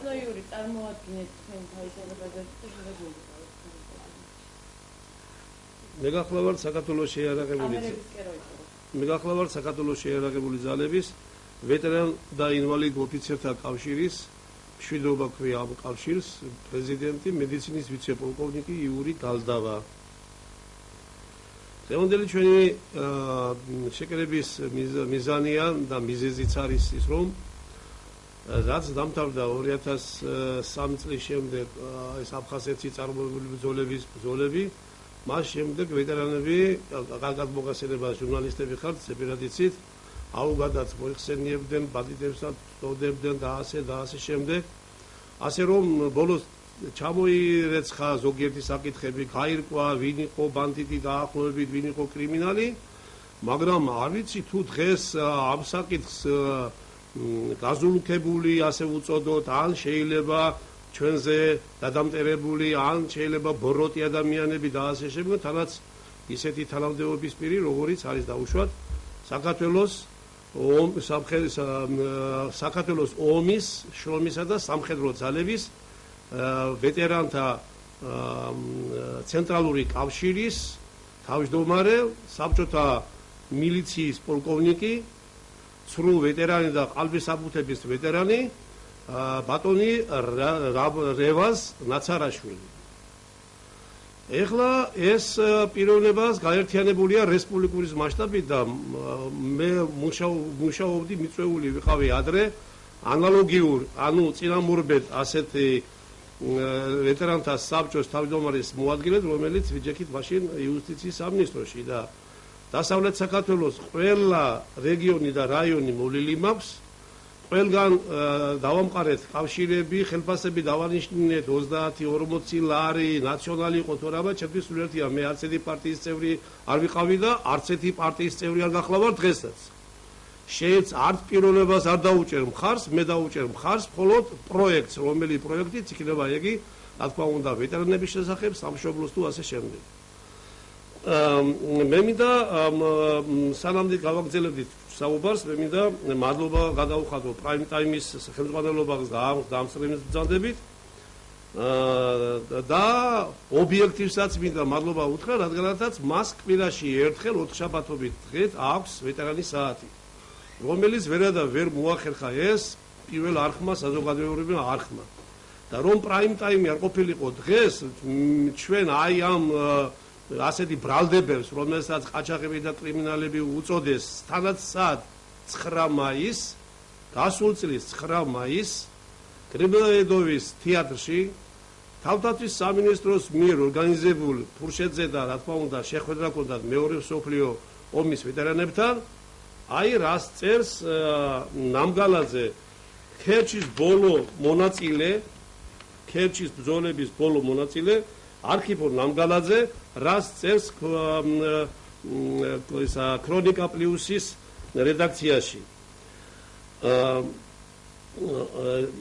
ბატონო იური, წარმოადგინეთ თქვენ თავისებურებაზე შედეგები. მეგახლავართ საქართველოს შეიარაღებული მეგახლავართ საქართველოს შეიარაღებული ძალების ვეტერან და ინვალიდ ოფიცერთა კავშირის მშვიდობა ქვია ამ კავშირს პრეზიდენტი მედიცინის ვიცე-პოლკოვნიკი იური გალდავა. დღევანდელი ჩვენი შეკრების მიზანია და მიზეზიც არის ის, რომ რაც დამთავრდა 2003 წლის შემდეგ ეს აფხაზეთში წარმოებული ბრძოლები მას შემდეგ ვეტერანები კარგად მოგასწრება ჟურნალისტები ხართ ზეპირად იცით აუგადაც მოიხსენიებდნენ ბანდიტებსაც წოდებდნენ და ასე შემდეგ ასე რომ ბოლოს ჩამოირეცხა ზოგიერთი საკითხები გაირკვა ვინ იყო ბანდიტი დაახლოებით ვინ იყო კრიმინალი მაგრამ არ ვიცი თუ დღეს ამ საკითხს გაზულუქებული ასე უწოდოთ ან შეიძლება ჩვენზე დადამტერებული ან შეიძლება ბოროტი ადამიანები და ასე შემდეგ თანაც ისეთი თანამდებობის პირი როგორიც არის დაუშვათ საქართველოს ომის შრომისა და სამხედრო ძალების ვეტერანთა ცენტრალური კავშირის თავმჯდომარე საბჭოთა მილიციის პოლკოვნიკი ცრუ ვეტერანი და ყალბისაბუთების ვეტერანი ბატონი რევაზ ნაცარაშვილი. ეხლა ეს პიროვნებას გაერთიანებულია რესპუბლიკური მასშტაბით და მე მუშაობდი მიწვეული ვიყავი ადრე ანალოგიურ ანუ წინამორბედ ასეთი ვეტერანთა საბჭოს თავმჯდომარის მოადგილედ რომელიც ვიჯექით მაშინ იუსტიციის სამინისტროში და დასავლეთ საქართველოს ყველა რეგიონი და რაიონი მოვლილი მაქვს ყველგან დავამყარეთ კავშირები, ხელფასები დავანიშნეთ 30-40 ლარი, ნაციონალი იყო თუ არა, ჩემთვის სულ ერთია, მე არც ერთი პარტიის წევრი არ ვიყავი და არც ერთი პარტიის წევრი არ გახლავარ დღესაც. შეეც არც პიროვნებას არ დაუჭერ მხარს, მე დაუჭერ მხარს მხოლოდ პროექტს, რომელიც პროექტიც იქნება იგი, რა თქმა უნდა, ვეტერანების შესახებ, სამშობლოს თუ ასე შემდეგ. მე მინდა სანამდე გავაგრძელებდით საუბარს მე მინდა მადლობა გადაუხადო პრაიმ ტაიმის ხელმძღვანელობას და ამ სტრიმის ბრძანდებით და ობიექტივსაც მინდა მადლობა უთხრა რადგანაც მას კვირაში ერთხელ 4 შაბათობით დღეს აქვს ვეტერანის საათი რომელიც ვერადა ვერ მოახერხა ეს პირველ არხმა საზოგადოებრივ არხმა და რომ პრაიმ ტაიმი არ ყოფილიყო დღეს ჩვენ აი ამ ასეთი ბრალდებებს, რომელსაც ყაჩაღები და კრიმინალები უწოდეს, თანაც სად 9 მაისს, გასულ წლის 9 მაისს, კრიმინალედოვის თეატრში, თავდაცვის სამინისტროს მიერ ორგანიზებულ ფურშეტზე და რა თქმა უნდა შეხვედრა ჰქონდათ მეორე მსოფლიო ომის ვეტერანებთან, აი რას წერს ნამგალაძე, ქერჩის ბოლო მონაწილე, ქერჩის ბრძოლების ბოლო მონაწილე არქიპო ნამგალაძე რას წერს ქრონიკა პლუსის რედაქციაში.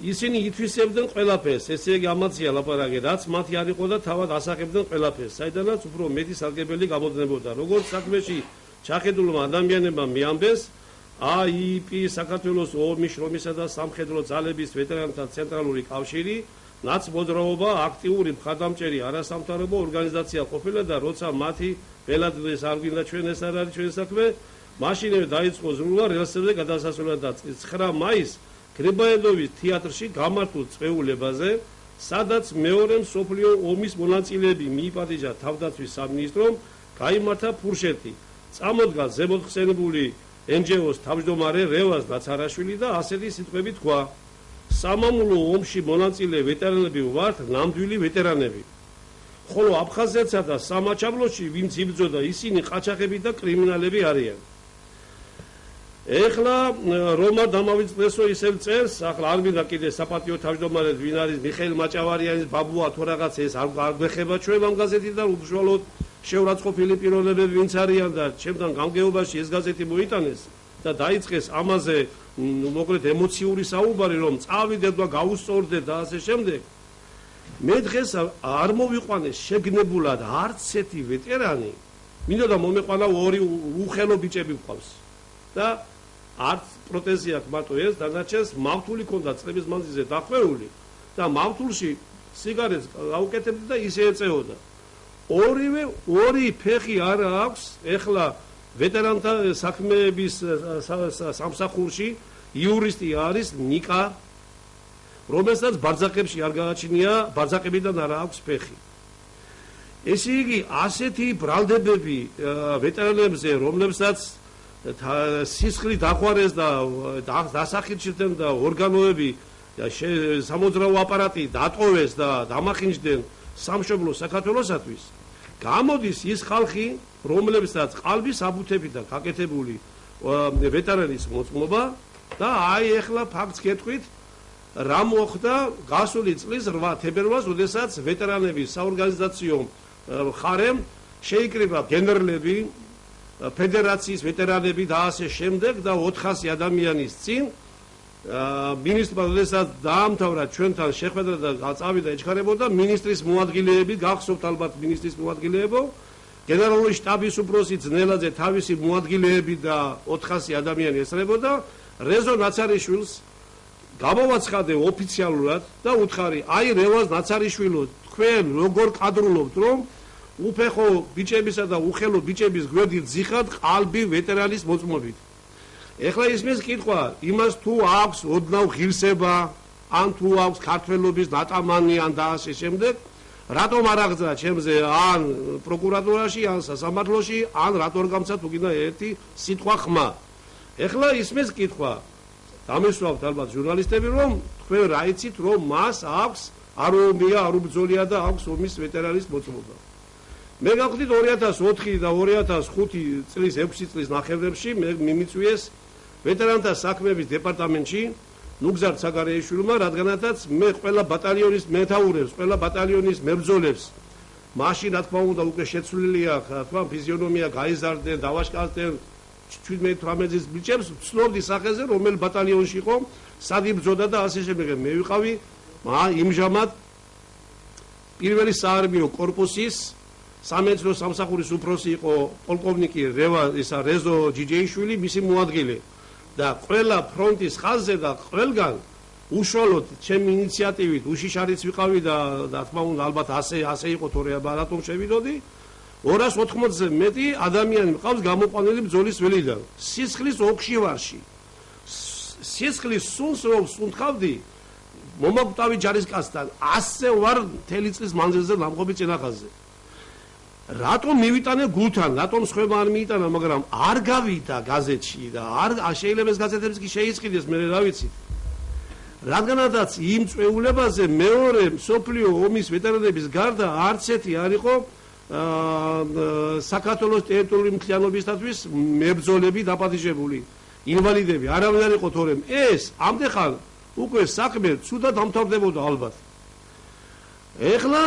ისინი ითვისებდნენ ყველაფერს, ესე იგი ამაცია ლაპარაკი, რაც მათი არ იყო და თავად ასახებდნენ ყველაფერს, საიდანაც უფრო მეტი სარგებელი გამოდნებოდა. როგორც საქმეში ჩახედულმა ადამიანებმა მიამბეს, AIP საქართველოს ომის შრომისა და სამხედრო ძალების ვეტერანთა ცენტრალური კავშირი ნაცმოძრაობა აქტიური მხარდამჭერი არასამთავრობო ორგანიზაცია ყოფილა და როცა მათი ბელადდეს არ გვინდა ჩვენ ეს არ არის ჩვენი საქმე მაშინვე დაიწყო ზრუნვა რელსებზე გადასასვლელად და 9 მაისს გრიბაედოვის თეატრში გამართულ წვეულებაზე სადაც მეორე მსოფლიო ომის მონაწილეები მიიპატიჟა თავდაცვის სამინისტრომ გაიმართა ფურშეტი წამოდგა ზემოხსენებული NGO-ს თავმჯდომარე რევაზ ნაცარაშვილი და ასეთი სიტყვები თქვა სამამულო ომში მონაწილე ვეტერანები ვართ ნამდვილი ვეტერანები. ხოლო აფხაზეთსა და სამაჩაბლოში ვინც იბრძოდა ისინი ყაჩაღები და კრიმინალები არიან. ეხლა რომ არ დამავიწყდესო ისევ წერს, ახლა არ მინდა კიდე საპატიო თავმჯდომარედ ვინ არის მიხეილ მაჭავარიანის ბაბუა თუ რაღაც ეს არ გვეხება ჩვენ ამ გაზეთიდან უშუალოდ შეურაცხყოფილი პიროვნებები ვინც არიან და ჩემთან გამგეობაში ეს გაზეთი მოიტანეს და დაიწყეს ამაზე მოკლედ ემოციური საუბარი რომ წავიდეთ და გაუსწორდეთ და ასე შემდეგ მე დღეს არ მოვიყვანეს შეგნებულად არც ერთი ვეტერანი მინდოდა მომეყვანა ორი უხელო ბიჭები მყავს და არც პროტეზი აქვს მარტო ეს დანარჩენს მავთული ქონდა წლების მანძილზე დახვეული და მავთულში სიგარეტს გაუკეთებდა და ისე ეწეოდა. ორი ფეხი არ აქვს ეხლა ვეტერანთა საქმეების სამსახურში იურისტი არის ნიკა, რომელსაც ბარძაკებში არ გააჩნია, ბარძაკებიდან არ აქვს ფეხი. ესე იგი, ასეთი ბრალდებები ვეტერანებზე, რომლებსაც სისხლი დახვარეს და დასახირჩილდნენ და ორგანოები სამოძრაო აპარატი დატოვეს და დამახინჯდნენ სამშობლო საქართველოსათვის, გამოდის ის ხალხი, რომლებსაც ყალბის აბუთებიდან გაკეთებული ვეტერანის მოწმობა და აი ეხლა ფაქტს გეტყვით, რა მოხდა გასული წლის 8 თებერვალს, როდესაც ვეტერანების საორგანიზაციო მხარემ შეიკრიბა გენერლები, ფედერაციის ვეტერანები და ასე შემდეგ და 400 ადამიანის წინ მინისტრმა როდესაც დაამთავრა ჩვენთან შეხვედრა და წავიდა ეჩქარებოდა მინისტრის მოადგილეები, გახსოვთ ალბათ მინისტრის მოადგილეებო, გენერალური შტაბის უფროსი ძნელაძე თავისი მოადგილეები და 400 ადამიანი ესწრებოდა, რეზო ნაცარიშვილს გამოვაცხადე ოფიციალურად და უთხარი, აი რევაზ ნაცარიშვილო, თქვენ როგორ კადრულობთ, რომ უფეხო ბიჭებისა და უხელო ბიჭების გვერდით ძიხად ყალბი ვეტერანის მოწმობით. ეხლა ისმის კითხვა, იმას თუ აქვს ოდნავ ღირსება, ან თუ აქვს ქართველობის ნატამანი, ან და ასე შემდეგ, რატომ არ აღძრა ჩემზე ან პროკურატურაში, ან სასამართლოში, ან რატო არ გამცა თუ გინდა ერთი სიტყვა ხმა. ეხლა ისმის კითხვა, დამესვავთ ალბათ ჟურნალისტები, რომ თქვენ რა იცით, რომ მას აქვს არ ომია, არ უბრძოლია და აქვს ომის ვეტერანის მოწმობა. მე გავხდით 2004 და 2005 წლის 6 წლის ნახევრებში მე მიმიწვიეს ვეტერანთა საქმეების დეპარტამენტში ნუგზარ საგარეიშვილმა, რადგანაც მე ყველა ბატალიონის მეთაურებს, ყველა ბატალიონის მებრძოლებს მაშინ რა თქმა უნდა უკვე შეცვლილია, რა თქმა ფიზიონომია გაიზარდნენ, დავაშკარდნენ 17-18 წლის ბიჭებს, ვცნობდი სახეზე, რომელ ბატალიონში იყო, სად იბრძოდა და ასე შემდეგ. მე ვიყავი იმჟამად პირველი საარმიო კორპუსის სამეცნიერო სამსახურის უფროსი იყო პოლკოვნიკი რეზო ჯიჯეიშვილი, მისი მოადგილე და ყველა ფრონტის ხაზზე და ყველგან უშუალოდ ჩემი ინიციატივით უშიშარიც ვიყავი და რა თქმა უნდა ალბათ ასე იყო თორე რატომ შევიდოდი 280-ზე მეტი ადამიანი მყავს გამოყვანილი ბრძოლის ველიდან სისხლის ოქშივარში სისხლის სუნს რომ სუნთქავდი მომაკვდავი ჯარისკაცთან 100 ვარ მთელი წლის მანძილზე ლამყობი წინახაზზე რატომ მივიტანე გულთან, რატომ სხვება არ მიიტანა, მაგრამ არ გავიდა გაზეთში და არ შეიძლება ეს გაზეთებს კი შეიწყიდეს, მე რა ვიცი. რადგანაც იმ წვეულებაზე მეორე მსოფლიო ომის ვეტერანების გარდა არც ერთი არ იყო საქართველოს ტერიტორიული მთლიანობისათვის მებრძოლები დაპატიჟებული, ინვალიდები, არავინ არ იყო თორემ ეს ამდეხან უკვე საქმე ცუდად ამთავრდებოდა ალბათ. ეხლა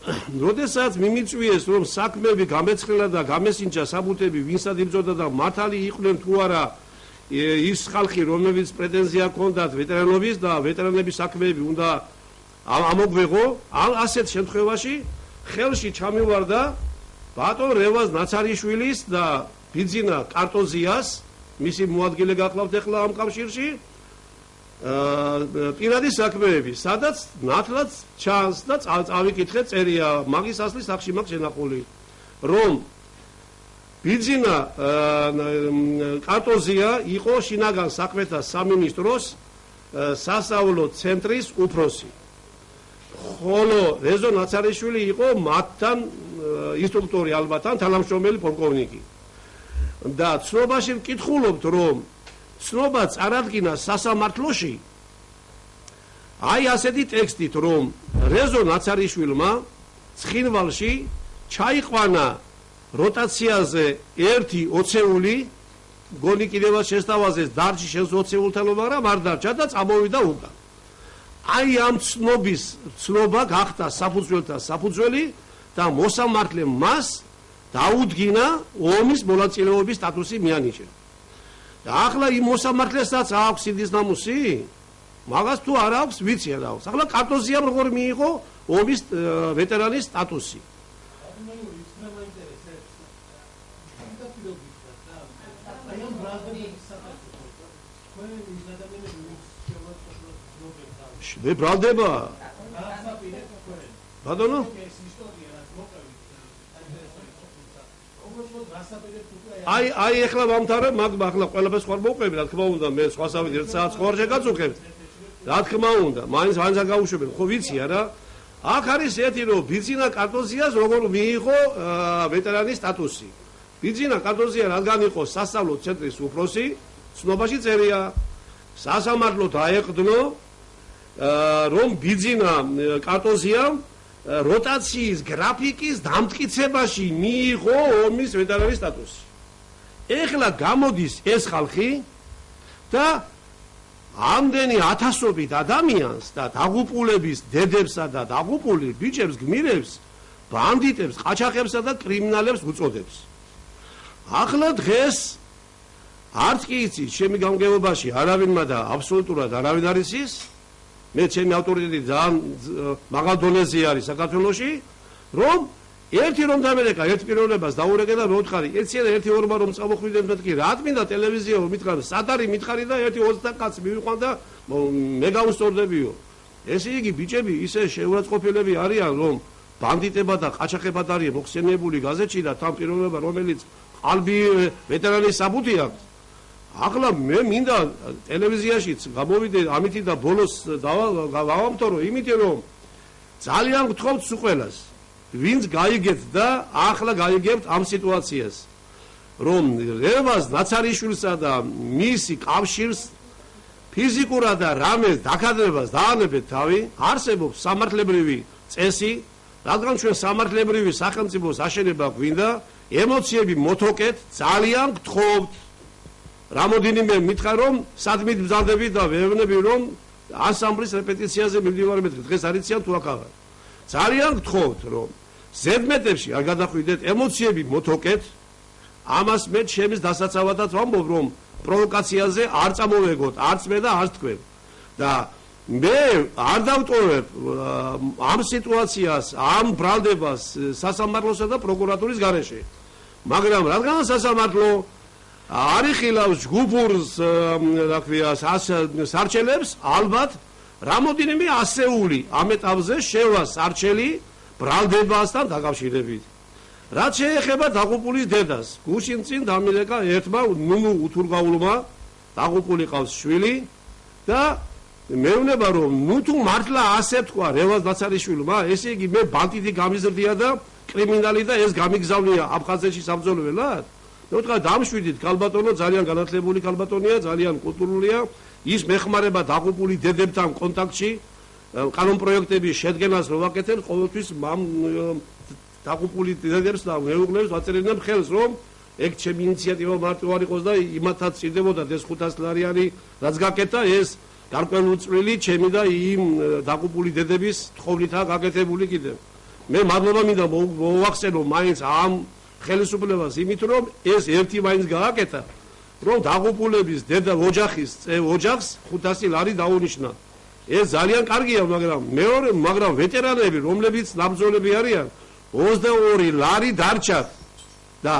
როდესაც მიმიწვიეს რომ საქმეები გამეცხრილა და გამესინჯა საბუთები ვინსად იბრძოდა და მართალი იყვნენ თუ არა ის ხალხი რომლებიც პრეტენზია ჰქონდათ ვეტერანობის და ვეტერანების საქმეები უნდა ამოგვეღო ასეთ შემთხვევაში ხელში ჩამივარდა ბატონ რევაზ ნაცარიშვილის და ბიძინა კარტოზიას მისი მოადგილე გახლავთ ახლა ამ კავშირში პირადი საქმეები, სადაც ნათლად ჩანს და წავიკითხე წერია მაგის ასლის სახში მაქვს შენახული, რომ ბიძინა კარტოზია იყო შინაგან საქმეთა სამინისტროს სასწავლო ცენტრის უფროსი. ხოლო რეზო ნაცარიშვილი იყო მათთან ინსტრუქტორი ალბათ ან თანამშრომელი პოლკოვნიკი. და ცნობაში ვკითხულობთ, რომ ცნობა წარადგინა სასამართლოში აი ასეთი ტექსტით რომ რეზო ნაცარიშვილმა ცხინვალში ჩაიყვანა როტაციაზე ერთი ოცეული გონი კიდევაც შესთავაზეს დარჩი შენს ოცეულთან მაგრამ არ დარჩა და წამოვიდა უკან აი ამ ცნობა გახდა საფუძველთა საფუძველი და მოსამართლემ მას დაუდგინა ომის მონაწილეობის სტატუსი მიანიჭა და ახლა იმ მოსამართლესაც აქვს სიდის ნამუსი მაგას თუ არ აქვს ვიცი არ აქვს ახლა კარტოზიამ როგორ მიიღო ომის ვეტერანის სტატუსი მე ბრალდება ბატონო აი ეხლა ვამთავრებ მაგ ახლა ყველაფერს ხარ მოვყვები რა თქმა უნდა მე სხვა სავით 1 საათს ხარ შეგაწუხებ რა თქმა უნდა მაინც არ გავუშვებენ ხო ვიცი არა აქ არის ერთი რომ ბიძინა კარტოზიას როგორ მიიღო ვეტერანის სტატუსი ბიძინა კარტოზია რადგან იყო სასწავლო ცენტრის უფროსი ცნობაში წერია სასამართლო დაეყდნო რომ ბიძინა კარტოზიამ როტაციის გრაფიკის დამტკიცებაში მიიღო ომის ვეტერანის სტატუსი ეხლა გამოდის ეს ხალხი და ამდენი ათასობით ადამიანს და დაღუპულების დედებსა და დაღუპული ბიჭებს გმირებს ბანდიტებს ყაჩაღებსა და კრიმინალებს უწოდებს ახლა დღეს არც კი იცის ჩემი გამგებობაში არავინმა და აბსოლუტურად არავინ არ იცის მე ჩემი ავტორიტეტი ძალიან მაღალ დონეზე არის საქართველოში რომ ერთი რომ დამერეკა ერთ პიროვნებას დაურეკე და მოთხარი ერთი ორმა რომ წამოხვიდეთ მეთქი რა მინდა ტელევიზია მითხარ სადარი მითხარი და ერთი 20 კაცი მივიყვან და მე გავუსწორდებიო ესე იგი ბიჭები ისე შეურაცხყოფილები არიან რომ ბანდიტებად და ყაჩაღებად არის მოხსენიებული გაზეთში და თან პიროვნება რომელიც ყალბი ვეტერანის საბუთი აქვს ახლა მე მინდა ტელევიზიაშიც გამოვიდე ამითი და ბოლოს დავამთავრო იმითი რომ ძალიან გთხოვთ სულ ყველას ვინც გაიგებთ და ახლა გაიგებთ ამ სიტუაციას რომ რევაზ ნაცარიშვილსა და მისი კავშირს ფიზიკურად და რამეს დაკადებას დაანებეთ თავი არსებობს სამართლებრივი წესი რადგან ჩვენ სამართლებრივი სახელმწიფოს აშენება გვინდა ემოციები მოთოკეთ ძალიან გთხოვთ რამოდენიმე მითხრა რომ სადმე ბრძანდები და ვეუბნები რომ ანსამბლის რეპეტიციაზე მივდივარებით დღეს არიციან თუ აქ ძალიან გთხოვთ რომ ზედმეტებში არ გადახვიდეთ ემოციები მოთოკეთ ამას მე ჩემს დასაცავადად ვამბობ რომ პროვოკაციაზე არ წამოვეგოთ არც მე და არც თქვენ და მე არ დავტოვებ ამ სიტუაციას ამ ბრალდებას სასამართლოსა და პროკურატურის გარეშე მაგრამ რადგან სასამართლო არ იხილავს ჯგუფურს რა ქვია სარჩელებს ალბათ რამოდენიმე ასეული ამ ეტაპზე შევა სარჩელი ბრალდებასთან დაკავშირებით რაც შეეხება დაღუპულის დედას გუშინ წინ დამილეკა ერთმა ნუნუ უთურგაულმა დაღუპული ყავს შვილი და მეუბნება რომ ნუ თუ მართლა ასე თქვა რევაზ ნაცარიშვილმა ესე იგი მე ბანტიტი გამიზრდია და კრიმინალი და ეს გამიგზავნია აფხაზეთში საბრძოლველად მოთხრა დამშვიდით ქალბატონო ძალიან განათლებული ქალბატონია ძალიან კულტურულია ის მეხმარება დაღუპული დედებთან კონტაქტში კანონ პროექტების შედგენას რო ვაკეთებ ყოველთვის დაღუპული დედებს და მეუღლებს ვაწერინებ ხელს რომ ეგ ჩემი ინიციატივა მარტო არ იყოს და იმათაც წირდებოდა ეს 500 ლარიანი რაც გაკეთა ეს გარკვეულწვრილი ჩემი და იმ დაღუპული დედების თხოვნითაა გაკეთებული კიდევ მე მადლობა მინდა მოვახსენო მაინც ამ ხელისუფლებას იმით რომ ეს ერთი მაინც გააკეთა რომ დაღუპულების დედა ოჯახის ოჯახს 500 ლარი დაუნიშნა ეს ძალიან კარგია მაგრამ ვეტერანები რომლებიც ნაბრძოლები არიან 22 ლარი დარჩათ და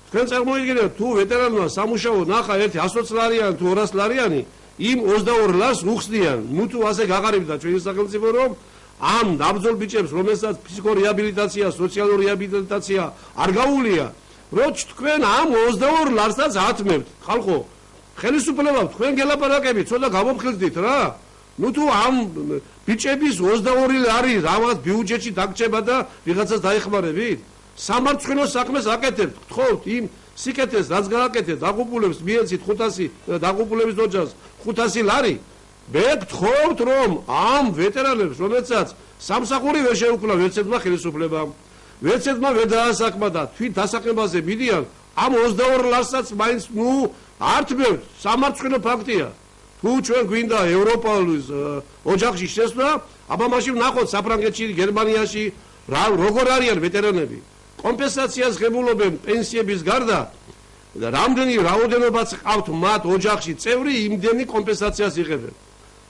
თქვენ წარმოიდგინეთ თუ ვეტერანმა სამუშაო ნახა ერთი 120 ლარიანი თუ 200 ლარიანი იმ 22 ლარს უხსნიან ნუ თუ ასე გაღარიბდა ჩვენი სახელმწიფო რომ ამ ნაბრძოლ ბიჭებს რომელსაც ფსიქორეაბილიტაცია სოციალური რეაბილიტაცია არ გაუვლია რო თქვენ ამ 22 ლარსაც ათმევთ ხალხო ხელისუფლება თქვენ გელაპარაკებით ცოტა გამოფხილდით რა ნუ თუ ამ ბიჭების 22 ლარი რაღაც ბიუჯეტში დაგჭება და ვიღაცას დაეხმარებით სამართლო საქმეს აკეთებთ გთხოვთ იმ სიკეთეს რაც გააკეთეთ დაღუპულებს მიეცით 500 დაღუპულების ოჯახს 500 ლარი მე გთხოვთ რომ ამ ვეტერანებს რომელსაც სამსახური ვერ შეუქმნა ვერცერთმა ხელისუფლებამ ვერცერთმა ვერ დაასაკმა და თვით დასაყენებაზე მიდიან ამ 22 ლარსაც მაინც ნუ არ თმევთ სამართლო ფაქტია თუ ჩვენ გვინდა ევროპალის ოჯახში შესვლა აბა მაშინ ვნახოთ საფრანგეთში გერმანიაში როგორ არიან ვეტერანები კომპენსაციას ღებულობენ პენსიების გარდა და რამდენი რაოდენობაც ყავთ მათ ოჯახში წევრი იმდენი კომპენსაციას იღებენ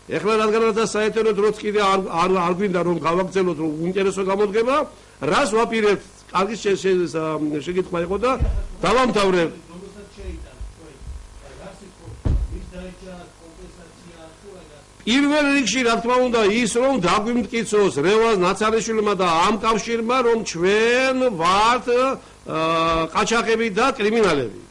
ეხლა რადგანაც საერთოდ დროც კიდე არ გვინდა რომ გავაგრძელოთ რომ უინტერესო გამოდგება რას ვაპირებთ კარგი შეკითხვა იყო და დავამთავრებ პირველ რიგში რა თქმა უნდა ის რომ დაგვიმტკიცოს რევაზ ნაცარიშვილმა და ამ კავშირმა რომ ჩვენ ვართ ყაჩაღები და კრიმინალები.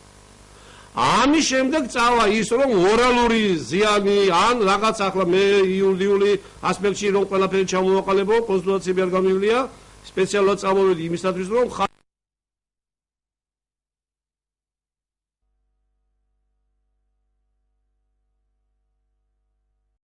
ამის შემდეგ წავა ის რომ მორალური ზიანი ან რაღაც ახლა მე იურიდიული ასპექტში რომ ყველაფერი ჩამოვაყალიბო კონსულტაციები არ გამივლია სპეციალურად წამოვედი იმისათვის რომ